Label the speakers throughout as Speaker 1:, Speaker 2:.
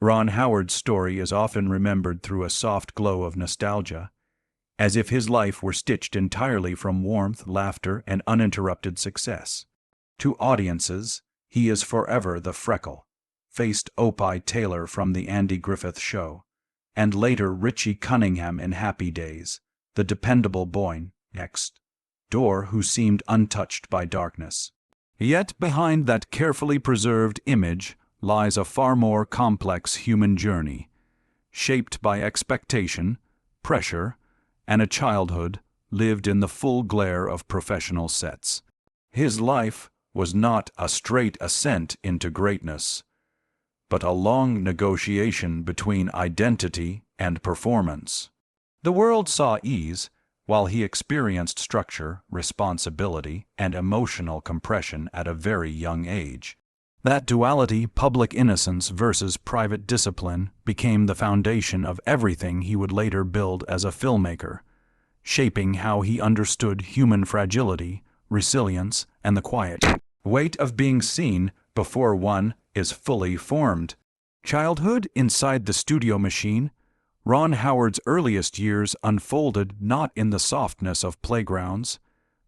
Speaker 1: Ron Howard's story is often remembered through a soft glow of nostalgia, as if his life were stitched entirely from warmth, laughter, and uninterrupted success. To audiences, he is forever the freckle-faced Opie Taylor from the Andy Griffith Show, and later Richie Cunningham in Happy Days, the dependable boy next door who seemed untouched by darkness. Yet behind that carefully preserved image lies a far more complex human journey, shaped by expectation, pressure, and a childhood lived in the full glare of professional sets. His life was not a straight ascent into greatness, but a long negotiation between identity and performance. The world saw ease, while he experienced structure, responsibility, and emotional compression at a very young age. That duality, public innocence versus private discipline, became the foundation of everything he would later build as a filmmaker, shaping how he understood human fragility, resilience, and the quiet weight of being seen before one is fully formed. Childhood inside the studio machine. Ron Howard's earliest years unfolded not in the softness of playgrounds,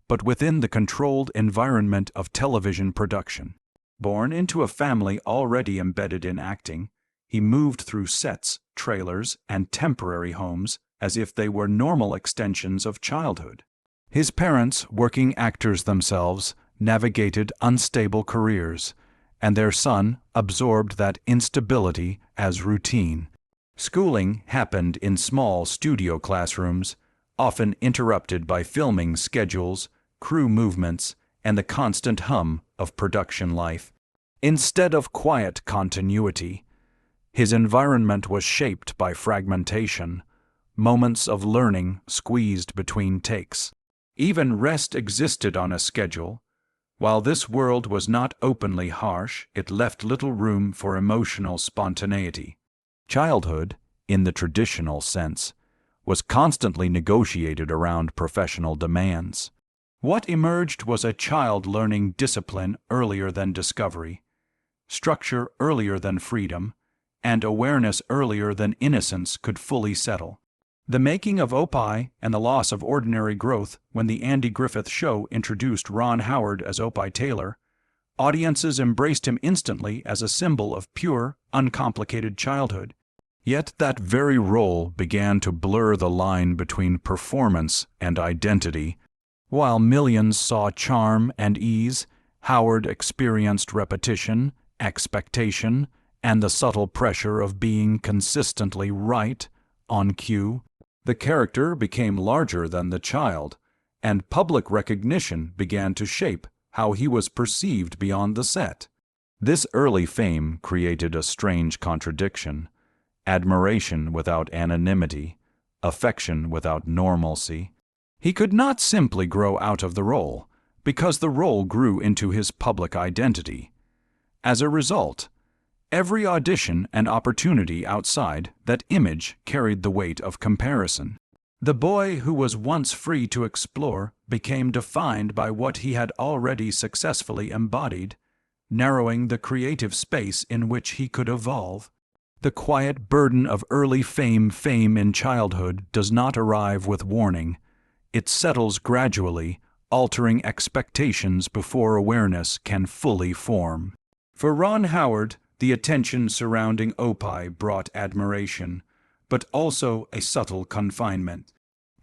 Speaker 1: but within the controlled environment of television production. Born into a family already embedded in acting, he moved through sets, trailers, and temporary homes as if they were normal extensions of childhood. His parents, working actors themselves, navigated unstable careers, and their son absorbed that instability as routine. Schooling happened in small studio classrooms, often interrupted by filming schedules, crew movements, and the constant hum of production life. Instead of quiet continuity, his environment was shaped by fragmentation, moments of learning squeezed between takes. Even rest existed on a schedule. While this world was not openly harsh, it left little room for emotional spontaneity. Childhood, in the traditional sense, was constantly negotiated around professional demands. What emerged was a child learning discipline earlier than discovery, structure earlier than freedom, and awareness earlier than innocence could fully settle. The making of Opie and the loss of ordinary growth. When the Andy Griffith Show introduced Ron Howard as Opie Taylor, audiences embraced him instantly as a symbol of pure, uncomplicated childhood. Yet that very role began to blur the line between performance and identity. While millions saw charm and ease, Howard experienced repetition, expectation, and the subtle pressure of being consistently right, on cue. The character became larger than the child, and public recognition began to shape how he was perceived beyond the set. This early fame created a strange contradiction: admiration without anonymity, affection without normalcy. He could not simply grow out of the role, because the role grew into his public identity. As a result, every audition and opportunity outside that image carried the weight of comparison. The boy who was once free to explore became defined by what he had already successfully embodied, narrowing the creative space in which he could evolve. The quiet burden of early fame in childhood does not arrive with warning. It settles gradually, altering expectations before awareness can fully form. For Ron Howard, the attention surrounding Opie brought admiration, but also a subtle confinement.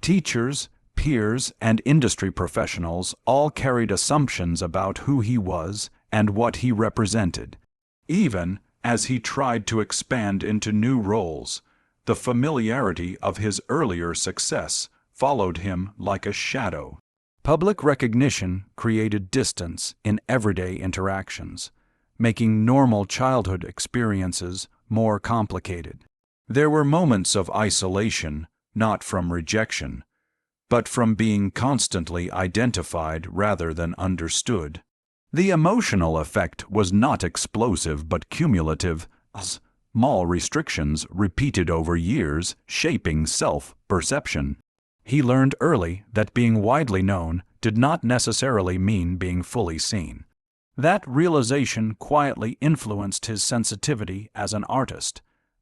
Speaker 1: Teachers, peers, and industry professionals all carried assumptions about who he was and what he represented. Even as he tried to expand into new roles, the familiarity of his earlier success followed him like a shadow. Public recognition created distance in everyday interactions, making normal childhood experiences more complicated. There were moments of isolation, not from rejection, but from being constantly identified rather than understood. The emotional effect was not explosive but cumulative, small restrictions repeated over years shaping self-perception. He learned early that being widely known did not necessarily mean being fully seen. That realization quietly influenced his sensitivity as an artist,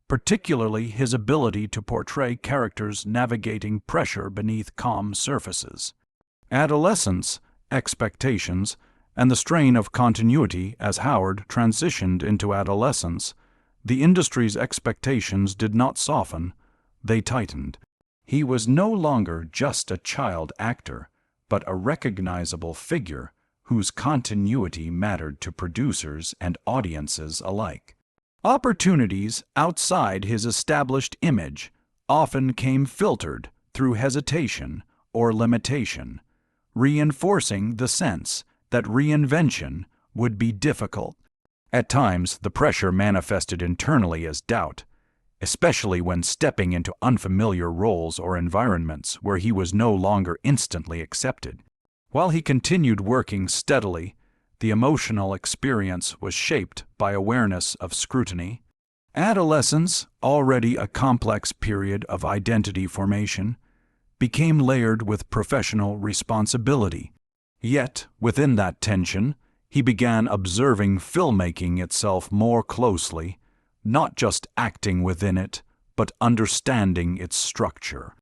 Speaker 1: particularly his ability to portray characters navigating pressure beneath calm surfaces. Adolescence, expectations, and the strain of continuity as Howard transitioned into adolescence, the industry's expectations did not soften, they tightened. He was no longer just a child actor, but a recognizable figure whose continuity mattered to producers and audiences alike. Opportunities outside his established image often came filtered through hesitation or limitation, reinforcing the sense that reinvention would be difficult. At times, the pressure manifested internally as doubt, especially when stepping into unfamiliar roles or environments where he was no longer instantly accepted. While he continued working steadily, the emotional experience was shaped by awareness of scrutiny. Adolescence, already a complex period of identity formation, became layered with professional responsibility. Yet, within that tension, he began observing filmmaking itself more closely, not just acting within it, but understanding its structure.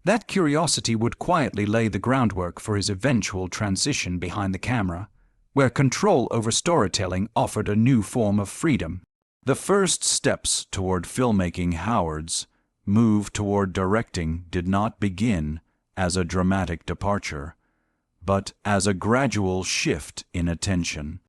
Speaker 1: That curiosity would quietly lay the groundwork for his eventual transition behind the camera, where control over storytelling offered a new form of freedom. The first steps toward filmmaking Howard's move toward directing did not begin as a dramatic departure, but as a gradual shift in attention.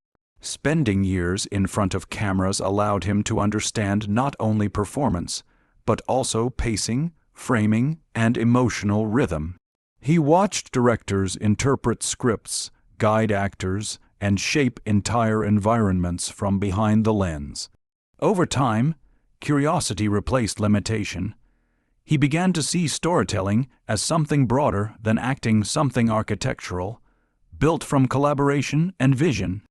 Speaker 1: Spending years in front of cameras allowed him to understand not only performance, but also pacing, framing, and emotional rhythm. He watched directors interpret scripts, guide actors, and shape entire environments from behind the lens. Over time, curiosity replaced limitation. He began to see storytelling as something broader than acting, something architectural, built from collaboration and vision.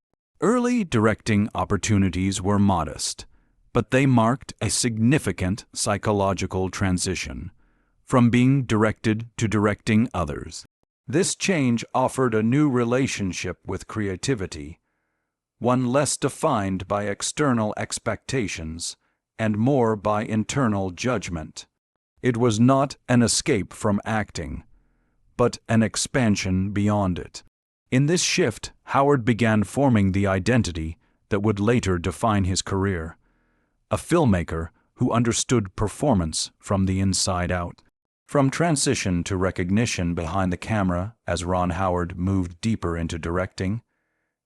Speaker 1: Early directing opportunities were modest, but they marked a significant psychological transition, from being directed to directing others. This change offered a new relationship with creativity, one less defined by external expectations and more by internal judgment. It was not an escape from acting, but an expansion beyond it. In this shift, Howard began forming the identity that would later define his career, a filmmaker who understood performance from the inside out. From transition to recognition behind the camera as Ron Howard moved deeper into directing,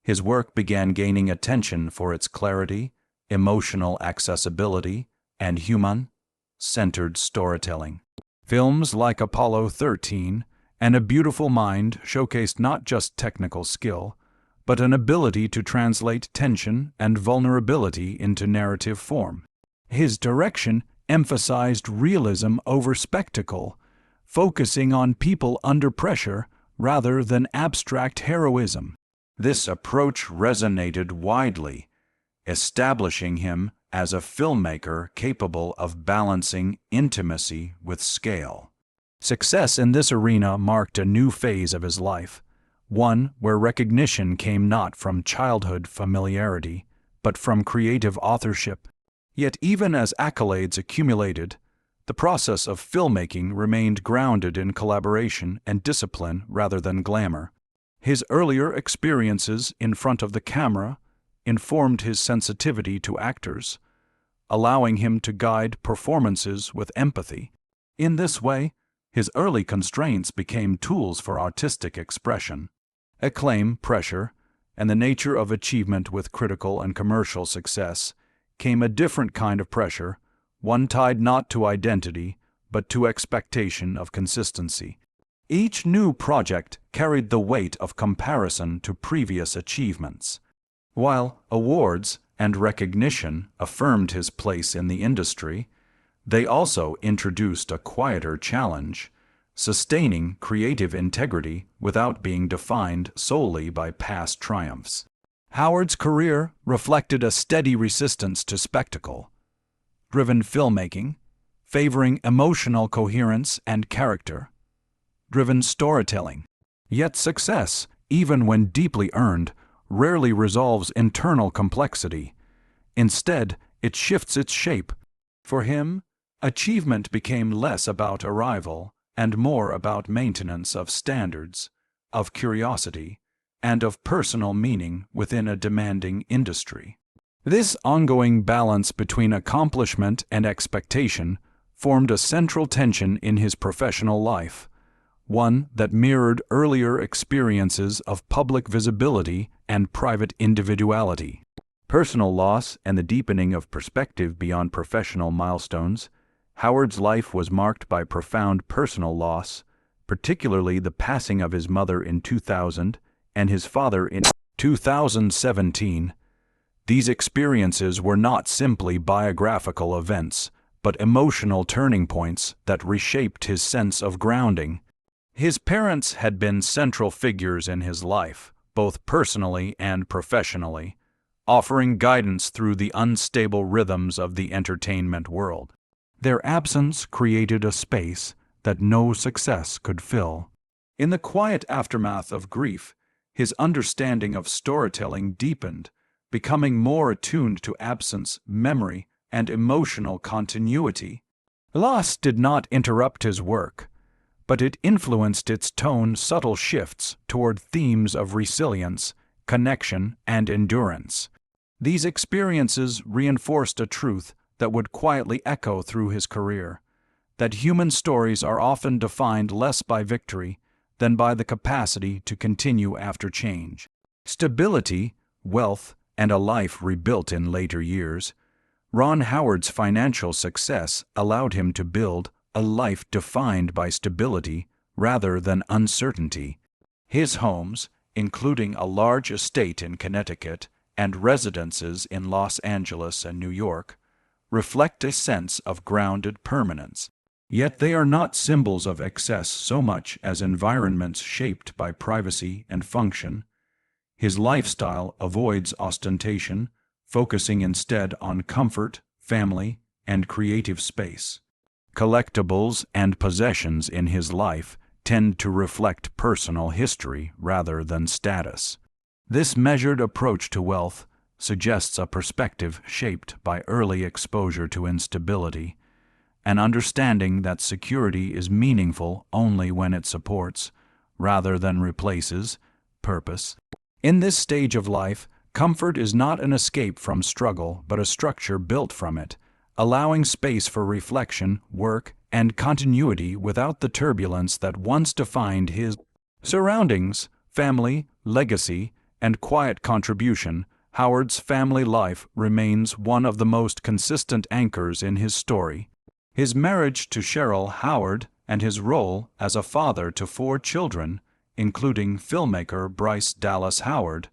Speaker 1: his work began gaining attention for its clarity, emotional accessibility, and human-centered storytelling. Films like Apollo 13 and A Beautiful Mind showcased not just technical skill, but an ability to translate tension and vulnerability into narrative form. His direction emphasized realism over spectacle, focusing on people under pressure rather than abstract heroism. This approach resonated widely, establishing him as a filmmaker capable of balancing intimacy with scale. Success in this arena marked a new phase of his life, one where recognition came not from childhood familiarity, but from creative authorship. Yet even as accolades accumulated, the process of filmmaking remained grounded in collaboration and discipline rather than glamour. His earlier experiences in front of the camera informed his sensitivity to actors, allowing him to guide performances with empathy. In this way, his early constraints became tools for artistic expression. Acclaim, pressure, and the nature of achievement with critical and commercial success came a different kind of pressure, one tied not to identity, but to expectation of consistency. Each new project carried the weight of comparison to previous achievements. While awards and recognition affirmed his place in the industry, they also introduced a quieter challenge, sustaining creative integrity without being defined solely by past triumphs. Howard's career reflected a steady resistance to spectacle-driven filmmaking, favoring emotional coherence and character-driven storytelling. Yet success, even when deeply earned, rarely resolves internal complexity. Instead, it shifts its shape, For him, achievement became less about arrival and more about maintenance of standards, of curiosity, and of personal meaning within a demanding industry. This ongoing balance between accomplishment and expectation formed a central tension in his professional life, one that mirrored earlier experiences of public visibility and private individuality. Personal loss and the deepening of perspective beyond professional milestones, Howard's life was marked by profound personal loss, particularly the passing of his mother in 2000 and his father in 2017. These experiences were not simply biographical events, but emotional turning points that reshaped his sense of grounding. His parents had been central figures in his life, both personally and professionally, offering guidance through the unstable rhythms of the entertainment world. Their absence created a space that no success could fill. In the quiet aftermath of grief, his understanding of storytelling deepened, becoming more attuned to absence, memory, and emotional continuity. Loss did not interrupt his work, but it influenced its tone. Subtle shifts toward themes of resilience, connection, and endurance. These experiences reinforced a truth that would quietly echo through his career, that human stories are often defined less by victory than by the capacity to continue after change. Stability, wealth, and a life rebuilt in later years, Ron Howard's financial success allowed him to build a life defined by stability rather than uncertainty. His homes, including a large estate in Connecticut and residences in Los Angeles and New York, reflect a sense of grounded permanence. Yet they are not symbols of excess so much as environments shaped by privacy and function. His lifestyle avoids ostentation, focusing instead on comfort, family, and creative space. Collectibles and possessions in his life tend to reflect personal history rather than status. This measured approach to wealth suggests a perspective shaped by early exposure to instability, an understanding that security is meaningful only when it supports, rather than replaces, purpose. In this stage of life, comfort is not an escape from struggle but a structure built from it, allowing space for reflection, work, and continuity without the turbulence that once defined his surroundings, family, legacy, and quiet contribution. Howard's family life remains one of the most consistent anchors in his story. His marriage to Cheryl Howard and his role as a father to 4 children, including filmmaker Bryce Dallas Howard,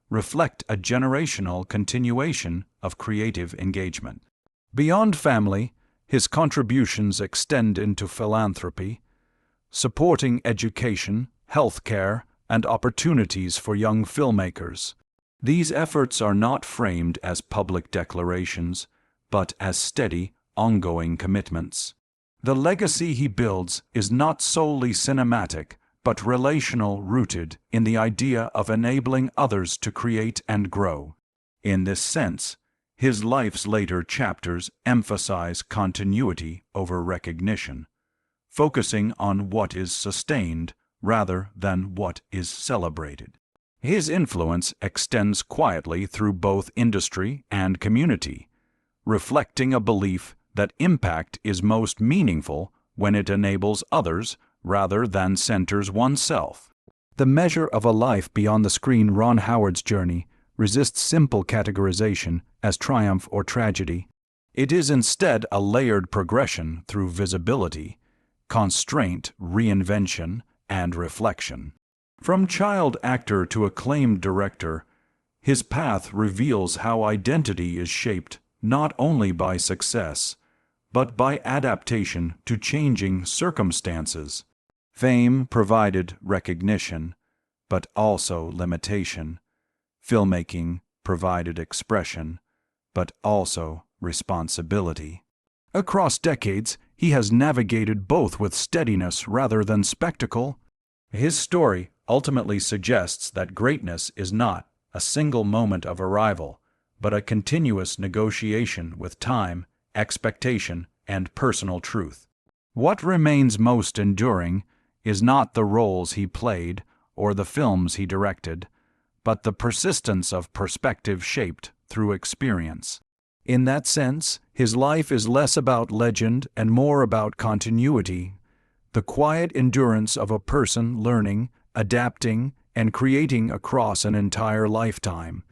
Speaker 1: reflect a generational continuation of creative engagement. Beyond family, his contributions extend into philanthropy, supporting education, healthcare, and opportunities for young filmmakers. These efforts are not framed as public declarations, but as steady, ongoing commitments. The legacy he builds is not solely cinematic, but relational, rooted in the idea of enabling others to create and grow. In this sense, his life's later chapters emphasize continuity over recognition, focusing on what is sustained rather than what is celebrated. His influence extends quietly through both industry and community, reflecting a belief that impact is most meaningful when it enables others rather than centers oneself. The measure of a life beyond the screen. Ron Howard's journey resists simple categorization as triumph or tragedy. It is instead a layered progression through visibility, constraint, reinvention, and reflection. From child actor to acclaimed director, his path reveals how identity is shaped not only by success, but by adaptation to changing circumstances. Fame provided recognition, but also limitation. Filmmaking provided expression, but also responsibility. Across decades, he has navigated both with steadiness rather than spectacle. His story ultimately suggests that greatness is not a single moment of arrival, but a continuous negotiation with time expectation, and personal truth. What remains most enduring is not the roles he played or the films he directed, but the persistence of perspective shaped through experience. In that sense, his life is less about legend and more about continuity, the quiet endurance of a person learning, adapting, and creating across an entire lifetime.